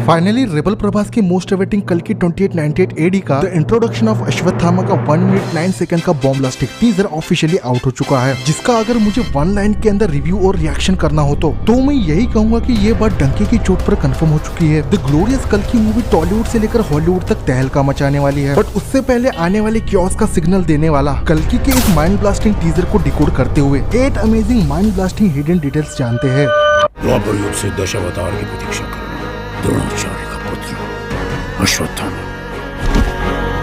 Finally rebel Prabhas की most awaiting कल की 2898 एडी का द इंट्रोडक्शन ऑफ अश्वत्थामा का 1 मिनट 9 सेकंड का बॉम्ब ब्लास्टिक टीजर ऑफिशियली आउट हो चुका है, जिसका अगर मुझे 1 लाइन के अंदर रिव्यू और रिएक्शन करना हो तो मैं यही कहूंगा कि ये बात डंके की चोट पर कंफर्म हो चुकी है। द ग्लोरियस कल की मूवी टॉलीवुड से लेकर हॉलीवुड तक तहलका मचाने वाली है, बट उससे पहले आने वाले क्योस का सिग्नल देने वाला कल्कि के इस माइंड ब्लास्टिंग टीजर को डिकोड करते हुए 8 amazing mind blasting hidden details जानते हैं। द्वापर युग से दशावतार की प्रतीक्षा करना, द्रोणाचार्य का पुत्र Ashwatthama.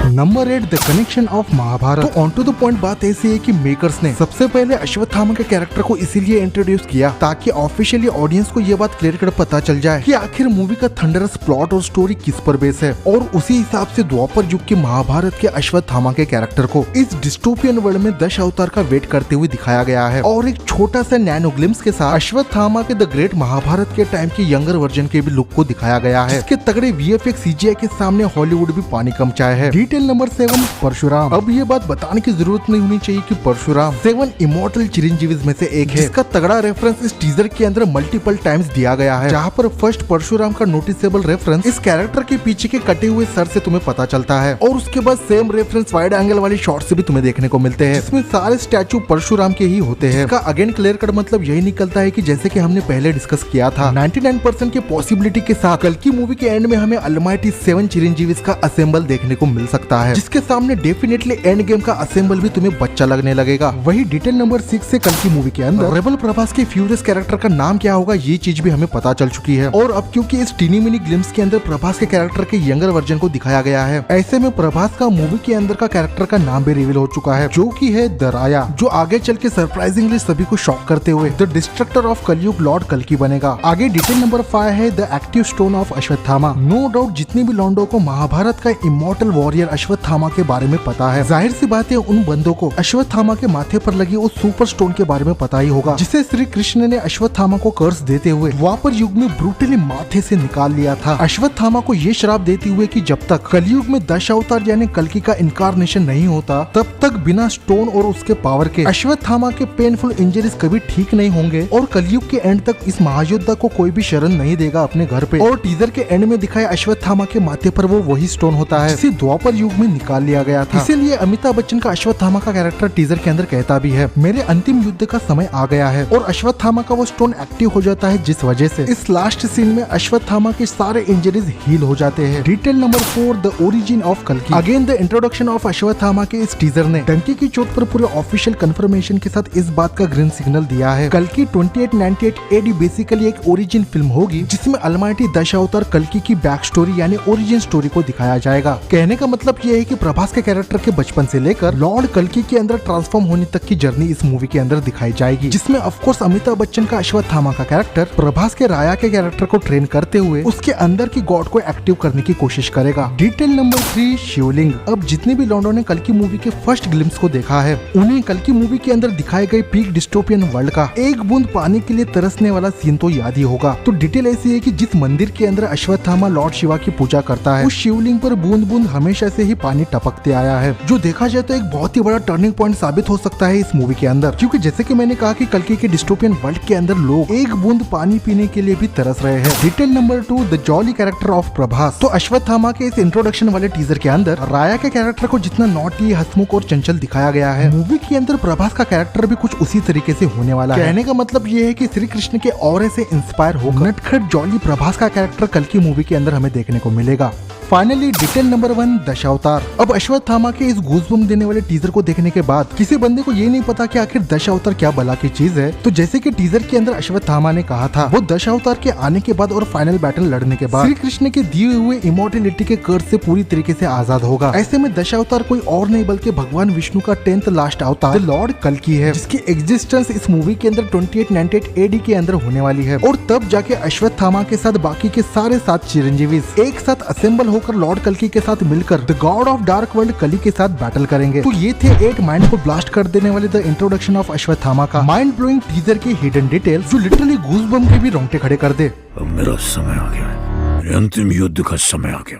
Number 8 the connection of Mahabharata. तो ऑन टू द पॉइंट बात ऐसी है कि मेकर्स ने सबसे पहले अश्वत्थामा के कैरेक्टर को इसीलिए इंट्रोड्यूस किया ताकि ऑफिशियली ऑडियंस को ये बात क्लियर कर पता चल जाए कि आखिर मूवी का थंडरस प्लॉट और स्टोरी किस पर बेस है, और उसी हिसाब से द्वापर युग के महाभारत के अश्वत्थामा के कैरेक्टर को इस डिस्टोपियन वर्ल्ड में 10 अवतार का वेट करते हुए दिखाया गया है, और एक छोटा सा नैनो ग्लिम्स के साथ अश्वत्थामा के द ग्रेट महाभारत के टाइम के यंगर वर्जन के भी लुक को दिखाया गया है, जिसके तगड़े VFX CGI के सामने हॉलीवुड भी पानी कम चाहे है। Detail number 7 Parshuram. अब ये बात बताने की जरूरत नहीं होनी चाहिए कि परशुराम 7 इमॉर्टल चिरंजीवीज में से एक है, जिसका तगड़ा रेफरेंस इस टीजर के अंदर मल्टीपल टाइम्स दिया गया है, जहाँ पर फर्स्ट परशुराम का नोटिसेबल रेफरेंस इस कैरेक्टर के पीछे के कटे हुए सर से तुम्हें पता चलता है, और उसके बाद सेम रेफरेंस वाइड एंगल वाली शॉट से भी तुम्हें देखने को मिलते हैं, जिसमें सारे स्टैचू परशुराम के ही होते हैं। इसका अगेन क्लियर कट मतलब यही निकलता है कि जैसे कि हमने पहले डिस्कस किया था, 99% के पॉसिबिलिटी के साथ कल की मूवी के एंड में हमें अलमाइटी 7 चिरंजीवीज का असेंबल देखने को मिल सकता है, जिसके सामने डेफिनेटली एंड गेम का असेंबल भी तुम्हें बच्चा लगने लगेगा। वही डिटेल नंबर 6 से कल की मूवी के अंदर रेबल प्रभास के फ्यूरियस कैरेक्टर का नाम क्या होगा ये चीज भी हमें पता चल चुकी है, और अब क्योंकि इस टीनी मिनी ग्लिम्स के अंदर प्रभास के कैरेक्टर के यंगर वर्जन को दिखाया गया है, ऐसे में प्रभास का मूवी के अंदर का कैरेक्टर का नाम भी रिवील हो चुका है, जो की है द राया, जो आगे चल के सरप्राइजिंगली सभी को शॉक करते हुए the destructor of Kalyug lord कल्कि बनेगा। आगे डिटेल नंबर 5 है the active stone of Ashwatthama. No doubt जितनी भी लॉन्डो को महाभारत का इमॉर्टल वॉरियर अश्वत्थामा के बारे में पता है, जाहिर सी बात है उन बंदों को अश्वत्थामा के माथे पर लगी उस सुपर स्टोन के बारे में पता ही होगा, जिसे श्री कृष्ण ने अश्वत्थामा को कर्स देते हुए द्वापर युग में ब्रूटली माथे से निकाल लिया था, अश्वत्थामा को ये श्राप देते हुए कि जब तक कलयुग में 10 अवतार यानी कल्कि का इनकारनेशन नहीं होता तब तक बिना स्टोन और उसके पावर के अश्वत्थामा के पेनफुल इंजरीज कभी ठीक नहीं होंगे, और कलयुग के एंड तक इस महायोद्धा को कोई भी शरण नहीं देगा अपने घर पे। और टीजर के एंड में दिखाए अश्वत्थामा के माथे पर वो वही स्टोन होता है जिसे द्वापर युग में निकाल लिया गया था। इसीलिए अमिताभ बच्चन का अश्वत्थामा का कैरेक्टर टीजर के अंदर कहता भी है, मेरे अंतिम युद्ध का समय आ गया है, और अश्वत्थामा का वो स्टोन एक्टिव हो जाता है, जिस वजह से इस लास्ट सीन में अश्वत्थामा के सारे इंजरीज हील हो जाते हैं। Detail number 4 the origin of कल्कि। Again the introduction of Ashwatthama के इस टीजर ने डंकी की चोट पर पूरे ऑफिशियल कंफर्मेशन के साथ इस बात का ग्रीन सिग्नल दिया है। कल्कि 2898 AD बेसिकली एक ओरिजिन फिल्म होगी, जिसमें अलमाइटी 10 अवतार कल्कि की बैक स्टोरी यानी ओरिजिन स्टोरी को दिखाया जाएगा। कहने का मतलब ये है कि प्रभास के कैरेक्टर के बचपन से लेकर लॉर्ड कल्कि के अंदर ट्रांसफॉर्म होने तक की जर्नी इस मूवी के अंदर दिखाई जाएगी, जिसमें ऑफ कोर्स अमिताभ बच्चन का अश्वत्थामा का कैरेक्टर प्रभास के राया के कैरेक्टर को ट्रेन करते हुए उसके अंदर की गॉड को एक्टिव करने की कोशिश करेगा। डिटेल नंबर 3 शिवलिंग। अब जितने भी लॉन्डो ने कल की मूवी के फर्स्ट ग्लिम्स को देखा है, उन्हें कल की मूवी के अंदर दिखाए गए पीक डिस्टोपियन वर्ल्ड का एक बूंद पानी के लिए तरसने वाला सीन तो याद ही होगा। तो डिटेल ऐसी है कि जिस मंदिर के अंदर अश्वत्थामा लॉर्ड शिवा की पूजा करता है, उस शिवलिंग पर बूंद बूंद हमेशा से ही पानी टपकते आया है, जो देखा जाए तो एक बहुत ही बड़ा टर्निंग पॉइंट साबित हो सकता है इस मूवी के अंदर, क्योंकि जैसे कि मैंने कहा कि कल्कि के डिस्टोपियन वर्ल्ड के अंदर लोग एक बूंद पानी पीने के लिए भी तरस रहे हैं। Detail number 2 the jolly character of Prabhas. तो अश्वत्थामा के इस इंट्रोडक्शन वाले टीजर के अंदर राया के कैरेक्टर को जितना नॉटी, हंसमुख और चंचल दिखाया गया है, मूवी के अंदर प्रभास का कैरेक्टर भी कुछ उसी तरीके से होने वाला है। कहने का मतलब ये है कि श्री कृष्ण के ऑरे से इंस्पायर होकर नटखट जॉली प्रभास का कैरेक्टर कल की मूवी के अंदर हमें देखने को मिलेगा। Finally detail number 1 Dashavatar. अब अश्वत्थामा के इस गूज़बम्प देने वाले टीजर को देखने के बाद किसी बंदे को ये नहीं पता कि आखिर दशावतार क्या भला की चीज है। तो जैसे कि टीजर के अंदर अश्वत्थामा ने कहा था, वो दशावतार के आने के बाद और फाइनल बैटल लड़ने के बाद श्री कृष्ण के दिए हुए इमॉर्टलिटी के कर्ज से पूरी तरीके से आजाद होगा। ऐसे में दशावतार कोई और नहीं बल्कि भगवान विष्णु का 10th लास्ट अवतार लॉर्ड कल्कि है, जिसकी एग्जिस्टेंस इस मूवी के अंदर 2898 AD के अंदर होने वाली है, और तब जाके अश्वत्थामा के साथ बाकी के सारे 7 चिरंजीवीज एक साथ असेंबल होकर लॉर्ड कल्कि के साथ मिलकर the God of dark world कली के साथ बैटल करेंगे। तो ये थे 8 माइंड को ब्लास्ट कर देने वाले द इंट्रोडक्शन ऑफ अश्वत्थामा का माइंड ब्लोइंग टीजर के हिडन डिटेल्स, जो लिटरली गूज़बम्प के भी रोंगटे खड़े कर दे। अब मेरा समय आ गया है, मेरे अंतिम युद्ध का समय आ गया।